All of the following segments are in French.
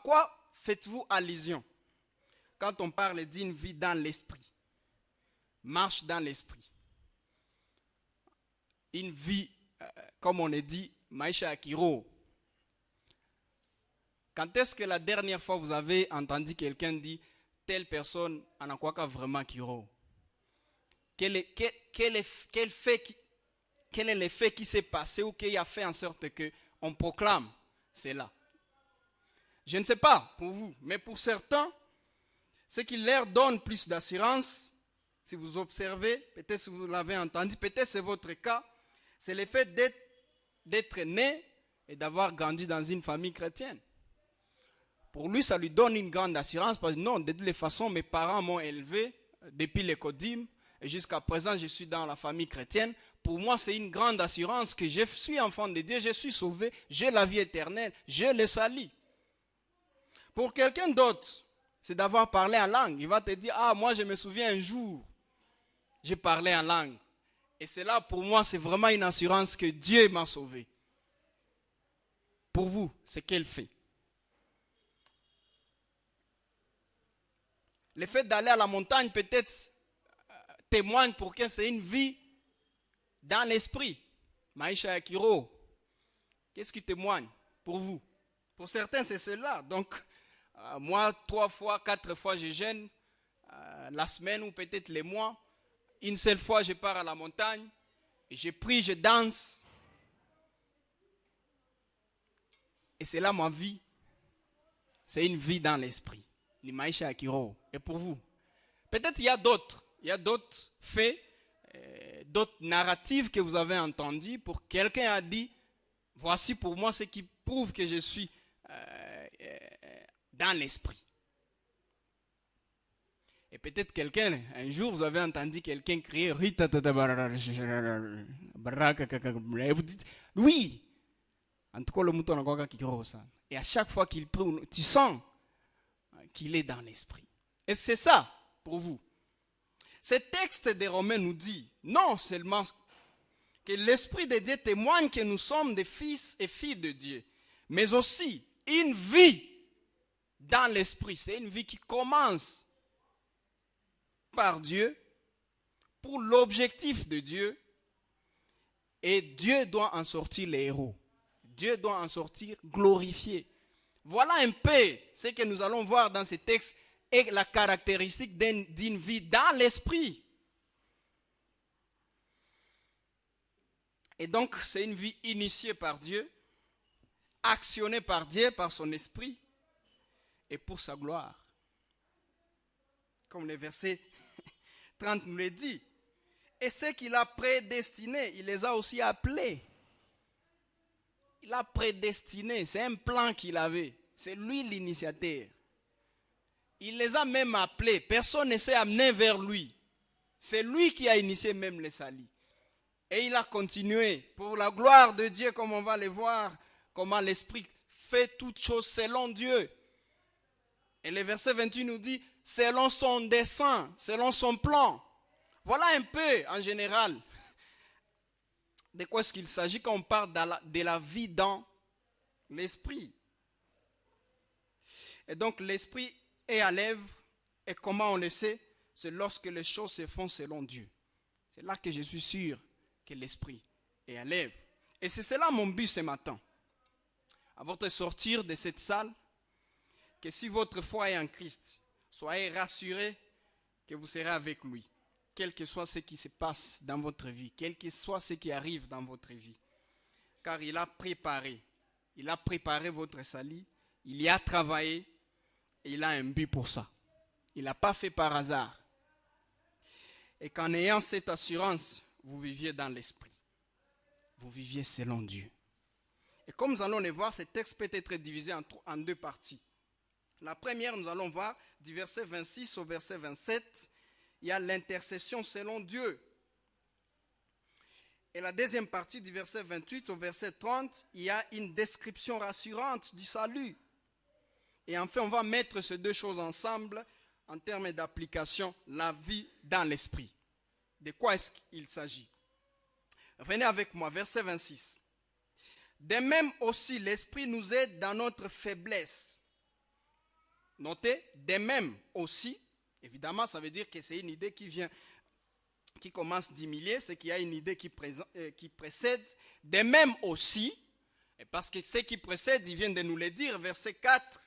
quoi faites-vous allusion quand on parle d'une vie dans l'esprit? Marche dans l'esprit. Une vie, comme on a dit, maisha ya kiroho. Quand est-ce que la dernière fois vous avez entendu quelqu'un dire telle personne en a quoi vraiment kiroho? Quel est l'effet qui s'est passé ou qui a fait en sorte qu'on proclame cela? Je ne sais pas pour vous, mais pour certains, ce qui leur donne plus d'assurance, si vous observez, peut-être si vous l'avez entendu, peut-être c'est votre cas, c'est le fait d'être né et d'avoir grandi dans une famille chrétienne. Pour lui, ça lui donne une grande assurance parce que non, de toutes les façons, mes parents m'ont élevé depuis l'écodime et jusqu'à présent, je suis dans la famille chrétienne. Pour moi, c'est une grande assurance que je suis enfant de Dieu, je suis sauvé, j'ai la vie éternelle, je le salue. Pour quelqu'un d'autre, c'est d'avoir parlé en langue. Il va te dire, ah, moi je me souviens un jour, j'ai parlé en langue. Et c'est là, pour moi, c'est vraiment une assurance que Dieu m'a sauvé. Pour vous, c'est quel fait? Le fait d'aller à la montagne peut-être témoigne pour que c'est une vie dans l'esprit. Maisha ya kiroho. Qu'est-ce qui témoigne pour vous? Pour certains, c'est cela. Donc, moi, 3 fois, 4 fois, je jeûne la semaine ou peut-être les mois. Une seule fois, je pars à la montagne. Et je prie, je danse. Et c'est là ma vie. C'est une vie dans l'esprit. Ni maisha ya kiroho. Et pour vous? Peut-être il y a d'autres. Il y a d'autres faits, d'autres narratives que vous avez entendues. Pour quelqu'un a dit, voici pour moi ce qui prouve que je suis dans l'esprit. Et peut-être quelqu'un, un jour vous avez entendu quelqu'un crier, et vous dites, oui, en tout cas le mouton n'a pas qui ça. Et à chaque fois qu'il prie, tu sens qu'il est dans l'esprit. Et c'est ça pour vous. Ce texte des Romains nous dit, non seulement que l'Esprit de Dieu témoigne que nous sommes des fils et filles de Dieu, mais aussi une vie dans l'Esprit. C'est une vie qui commence par Dieu, pour l'objectif de Dieu, et Dieu doit en sortir les héros. Dieu doit en sortir glorifié. Voilà un peu ce que nous allons voir dans ces textes et la caractéristique d'une vie dans l'esprit. Et donc, c'est une vie initiée par Dieu, actionnée par Dieu, par son esprit, et pour sa gloire. Comme le verset 30 nous le dit. Et ceux qu'il a prédestinés, il les a aussi appelés. Il a prédestiné, c'est un plan qu'il avait. C'est lui l'initiateur. Il les a même appelés. Personne ne s'est amené vers lui. C'est lui qui a initié même les salis. Et il a continué pour la gloire de Dieu, comme on va le voir, comment l'Esprit fait toutes choses selon Dieu. Et le verset 28 nous dit, selon son dessein, selon son plan. Voilà un peu, en général, de quoi est-ce qu'il s'agit quand on parle de la vie dans l'Esprit. Et donc l'Esprit est à l'œuvre, et comment on le sait? C'est lorsque les choses se font selon Dieu. C'est là que je suis sûr que l'Esprit est à l'œuvre. Et c'est cela mon but ce matin. À votre sortir de cette salle, que si votre foi est en Christ, soyez rassurés que vous serez avec lui. Quel que soit ce qui se passe dans votre vie, quel que soit ce qui arrive dans votre vie. Car il a préparé votre salut, il y a travaillé et il a un but pour ça. Il n'a pas fait par hasard. Et qu'en ayant cette assurance, vous viviez dans l'esprit. Vous viviez selon Dieu. Et comme nous allons le voir, ce texte peut être divisé en 2 parties. La première, nous allons voir du verset 26 au verset 27, il y a l'intercession selon Dieu. Et la deuxième partie du verset 28 au verset 30, il y a une description rassurante du salut. Et enfin, on va mettre ces 2 choses ensemble en termes d'application, la vie dans l'esprit. De quoi est-ce qu'il s'agit? Venez avec moi, verset 26. De même aussi, l'esprit nous aide dans notre faiblesse. Notez, de même aussi, évidemment, ça veut dire que c'est une idée qui commence d'humilier, c'est qu'il y a une idée qui précède. De même aussi, et parce que ce qui précède, il vient de nous le dire, verset 4,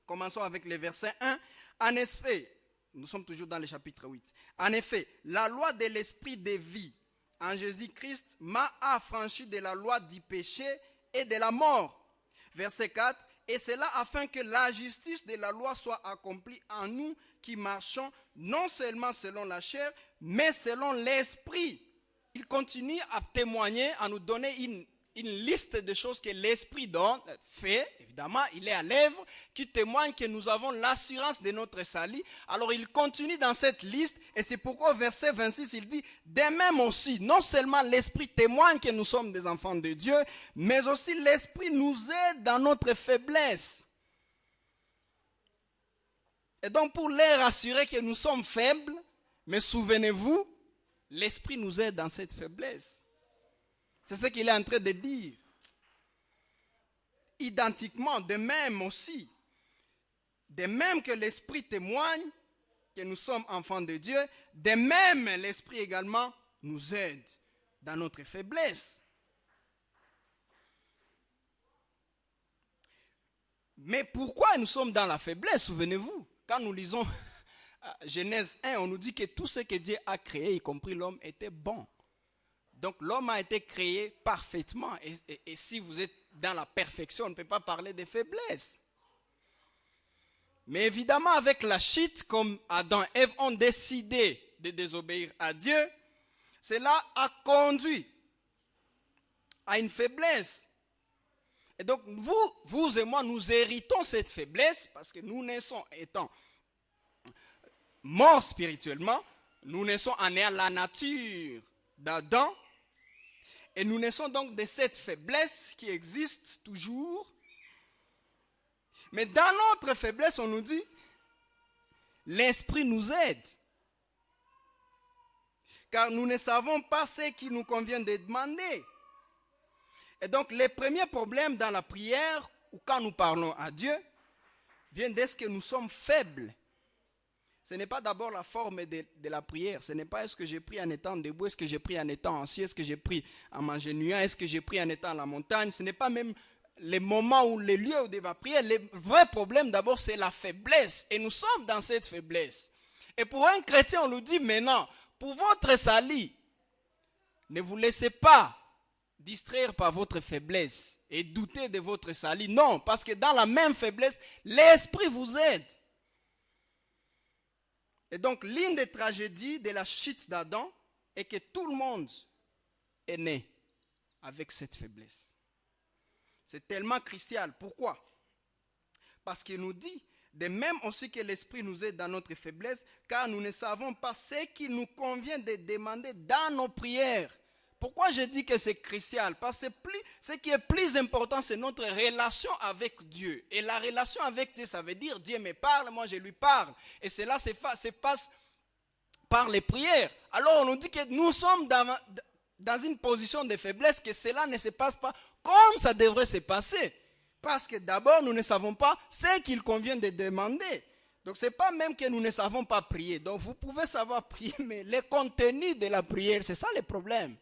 commençons avec le verset 1. En effet, nous sommes toujours dans le chapitre 8. En effet, la loi de l'esprit de vie en Jésus-Christ m'a affranchi de la loi du péché et de la mort. Verset 4. Et cela afin que la justice de la loi soit accomplie en nous qui marchons non seulement selon la chair, mais selon l'esprit. Il continue à témoigner, à nous donner une liste de choses que l'esprit fait. Évidemment, il est à l'œuvre, qui témoigne que nous avons l'assurance de notre salut. Alors il continue dans cette liste, et c'est pourquoi au verset 26, il dit, de même aussi, non seulement l'esprit témoigne que nous sommes des enfants de Dieu, mais aussi l'esprit nous aide dans notre faiblesse. Et donc pour les rassurer que nous sommes faibles, mais souvenez-vous, l'esprit nous aide dans cette faiblesse. C'est ce qu'il est en train de dire. Identiquement, de même aussi, de même que l'esprit témoigne que nous sommes enfants de Dieu, de même l'esprit également nous aide dans notre faiblesse. Mais pourquoi nous sommes dans la faiblesse? Souvenez-vous, quand nous lisons Genèse 1, on nous dit que tout ce que Dieu a créé, y compris l'homme, était bon. Donc l'homme a été créé parfaitement. Et si vous êtes dans la perfection, on ne peut pas parler de faiblesse. Mais évidemment, avec la chute, comme Adam et Ève ont décidé de désobéir à Dieu, cela a conduit à une faiblesse. Et donc vous et moi, nous héritons cette faiblesse parce que nous naissons étant morts spirituellement. Nous naissons en ayant la nature d'Adam. Et nous naissons donc de cette faiblesse qui existe toujours. Mais dans notre faiblesse, on nous dit, l'esprit nous aide. Car nous ne savons pas ce qui nous convient de demander. Et donc, les premiers problèmes dans la prière, ou quand nous parlons à Dieu, viennent de ce que nous sommes faibles. Ce n'est pas d'abord la forme de la prière. Ce n'est pas est-ce que j'ai prié en étant debout, est-ce que j'ai prié en étant assis, est-ce que j'ai prié en m'agenouillant, est-ce que j'ai prié en étant à la montagne. Ce n'est pas même les moments ou les lieux où on va prier. Le vrai problème d'abord, c'est la faiblesse. Et nous sommes dans cette faiblesse. Et pour un chrétien, on nous dit maintenant, pour votre salut, ne vous laissez pas distraire par votre faiblesse et douter de votre salut. Non, parce que dans la même faiblesse, l'esprit vous aide. Et donc, l'une des tragédies de la chute d'Adam est que tout le monde est né avec cette faiblesse. C'est tellement crucial. Pourquoi? Parce qu'il nous dit, de même aussi que l'esprit nous aide dans notre faiblesse, car nous ne savons pas ce qu'il nous convient de demander dans nos prières. Pourquoi je dis que c'est crucial? Parce que ce qui est plus important, c'est notre relation avec Dieu. Et la relation avec Dieu, ça veut dire Dieu me parle, moi je lui parle. Et cela se passe par les prières. Alors on nous dit que nous sommes dans une position de faiblesse, que cela ne se passe pas comme ça devrait se passer. Parce que d'abord, nous ne savons pas ce qu'il convient de demander. Donc, ce n'est pas même que nous ne savons pas prier. Donc, vous pouvez savoir prier, mais le contenu de la prière, c'est ça le problème.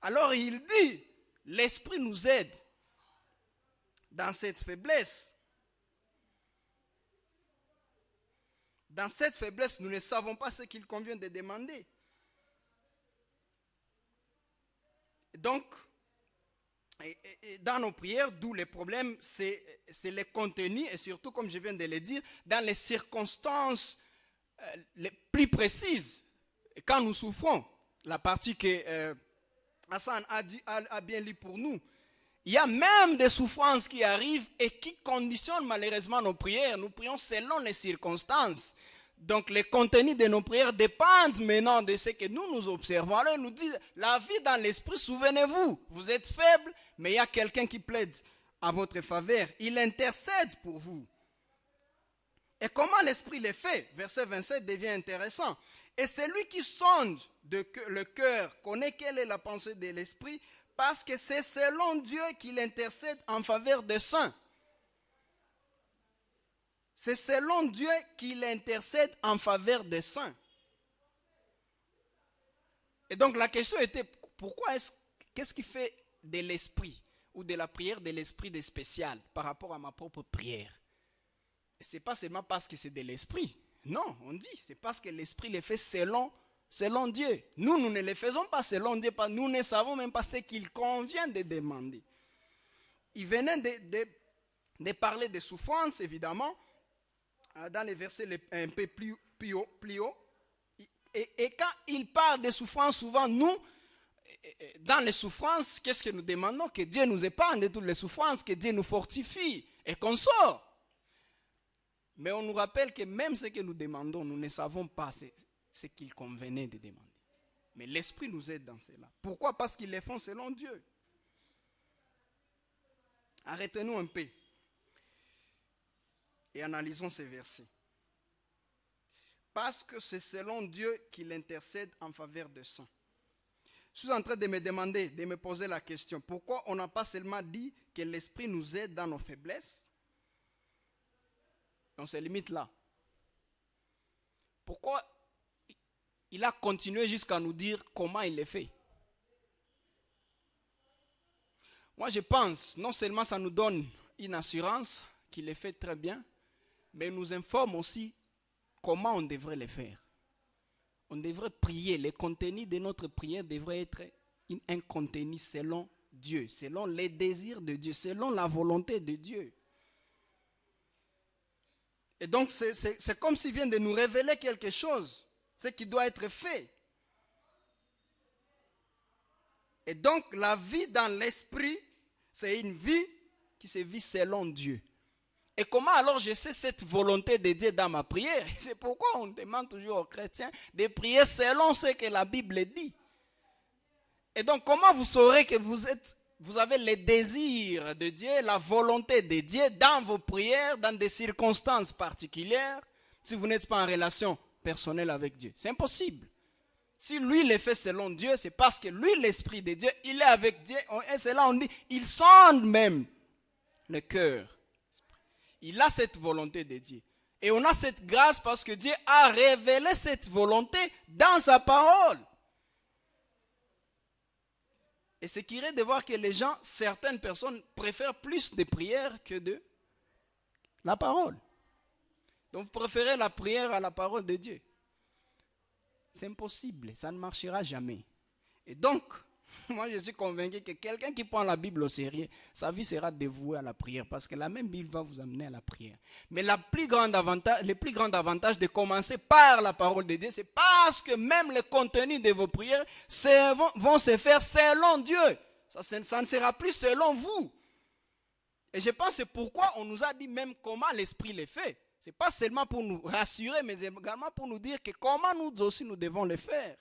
Alors, il dit, l'Esprit nous aide dans cette faiblesse. Dans cette faiblesse, nous ne savons pas ce qu'il convient de demander. Donc, dans nos prières, d'où le problème, c'est le contenu et surtout, comme je viens de le dire, dans les circonstances les plus précises. Quand nous souffrons, la partie que Hassan a bien lu pour nous, il y a même des souffrances qui arrivent et qui conditionnent malheureusement nos prières. Nous prions selon les circonstances. Donc, les contenus de nos prières dépendent maintenant de ce que nous observons. Alors, il nous dit, la vie dans l'esprit, souvenez-vous, vous êtes faible, mais il y a quelqu'un qui plaide à votre faveur. Il intercède pour vous. Et comment l'esprit le fait? Verset 27 devient intéressant. Et celui qui sonde le cœur connaît quelle est la pensée de l'esprit, parce que c'est selon Dieu qu'il intercède en faveur des saints. c'est selon Dieu qu'il intercède en faveur des saints. Et donc la question était, qu'est-ce qui fait de l'esprit ou de la prière de l'esprit de spécial par rapport à ma propre prière? Et ce n'est pas seulement parce que c'est de l'esprit. Non, on dit, c'est parce que l'esprit le fait selon Dieu. Nous ne le faisons pas selon Dieu, parce que nous ne savons même pas ce qu'il convient de demander. Il venait de parler de souffrance, évidemment, dans les versets un peu plus haut. Et quand il parle de souffrance, souvent, nous, dans les souffrances, qu'est-ce que nous demandons? Que Dieu nous épargne de toutes les souffrances, que Dieu nous fortifie et qu'on sort. Mais on nous rappelle que même ce que nous demandons, nous ne savons pas ce qu'il convenait de demander. Mais l'Esprit nous aide dans cela. Pourquoi? Parce qu'ils les font selon Dieu. Arrêtez-nous un peu et analysons ces versets. Parce que c'est selon Dieu qu'il intercède en faveur des saints. Je suis en train de me demander, de me poser la question, pourquoi on n'a pas seulement dit que l'Esprit nous aide dans nos faiblesses? On se limite là. Pourquoi il a continué jusqu'à nous dire comment il le fait? Moi je pense, non seulement ça nous donne une assurance qu'il le fait très bien, mais il nous informe aussi comment on devrait le faire. On devrait prier. Le contenu de notre prière devrait être un contenu selon Dieu, selon les désirs de Dieu, selon la volonté de Dieu. Et donc, c'est comme s'il vient de nous révéler quelque chose, ce qui doit être fait. Et donc, la vie dans l'esprit, c'est une vie qui se vit selon Dieu. Et comment alors je sais cette volonté de Dieu dans ma prière? C'est pourquoi on demande toujours aux chrétiens de prier selon ce que la Bible dit. Et donc, comment vous saurez que vous avez les désirs de Dieu, la volonté de Dieu dans vos prières, dans des circonstances particulières, si vous n'êtes pas en relation personnelle avec Dieu? C'est impossible. Si lui le fait selon Dieu, c'est parce que lui, l'Esprit de Dieu, il est avec Dieu. Et c'est là on dit, il sonde même le cœur. Il a cette volonté de Dieu. Et on a cette grâce parce que Dieu a révélé cette volonté dans sa parole. Et c'est qui est de voir que les gens, certaines personnes, préfèrent plus de prières que de la parole. Donc vous préférez la prière à la parole de Dieu. C'est impossible, ça ne marchera jamais. Et donc, moi je suis convaincu que quelqu'un qui prend la Bible au sérieux, sa vie sera dévouée à la prière, parce que la même Bible va vous amener à la prière. Mais le plus grand avantage de commencer par la parole de Dieu, c'est parce que même le contenu de vos prières vont se faire selon Dieu. Ça ne sera plus selon vous. Et je pense que c'est pourquoi on nous a dit même comment l'Esprit le fait. Ce n'est pas seulement pour nous rassurer, mais également pour nous dire que comment nous aussi nous devons le faire.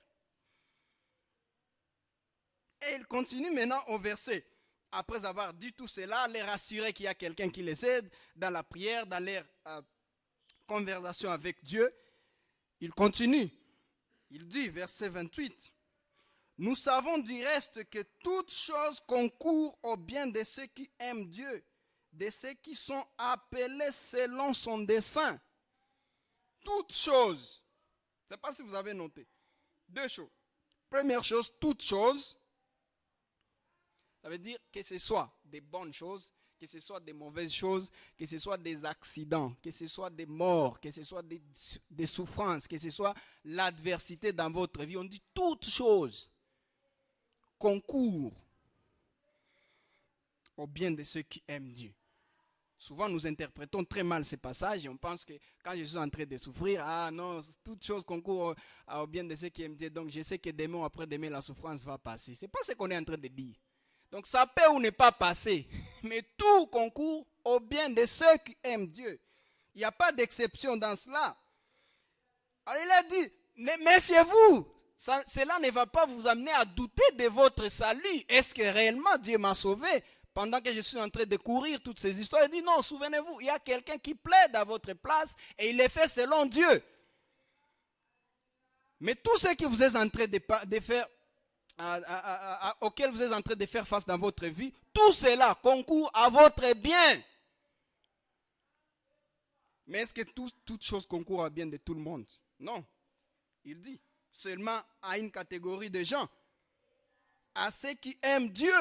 Et il continue maintenant au verset. Après avoir dit tout cela, les rassurer qu'il y a quelqu'un qui les aide dans la prière, dans leur conversation avec Dieu. Il continue. Il dit, verset 28, « Nous savons du reste que toute chose concourt au bien de ceux qui aiment Dieu, de ceux qui sont appelés selon son dessein. » Toute chose. Je ne sais pas si vous avez noté. Deux choses. Première chose, toute chose. Ça veut dire que ce soit des bonnes choses, que ce soit des mauvaises choses, que ce soit des accidents, que ce soit des morts, que ce soit des souffrances, que ce soit l'adversité dans votre vie. On dit toute chose concourt au bien de ceux qui aiment Dieu. Souvent, nous interprétons très mal ces passages et on pense que quand je suis en train de souffrir, ah non, toute chose concourt au bien de ceux qui aiment Dieu. Donc, je sais que demain ou après-demain, la souffrance va passer. Ce n'est pas ce qu'on est en train de dire. Donc ça peut ou ne pas passer, mais tout concourt au bien de ceux qui aiment Dieu. Il n'y a pas d'exception dans cela. Alors il a dit, méfiez-vous, cela ne va pas vous amener à douter de votre salut. Est-ce que réellement Dieu m'a sauvé pendant que je suis en train de courir toutes ces histoires? Il dit non, souvenez-vous, il y a quelqu'un qui plaide à votre place et il est fait selon Dieu. Mais tout ce que vous êtes en train de faire, auquel vous êtes en train de faire face dans votre vie, tout cela concourt à votre bien. Mais est-ce que toute chose concourt à bien de tout le monde? Non. Il dit seulement à une catégorie de gens. À ceux qui aiment Dieu.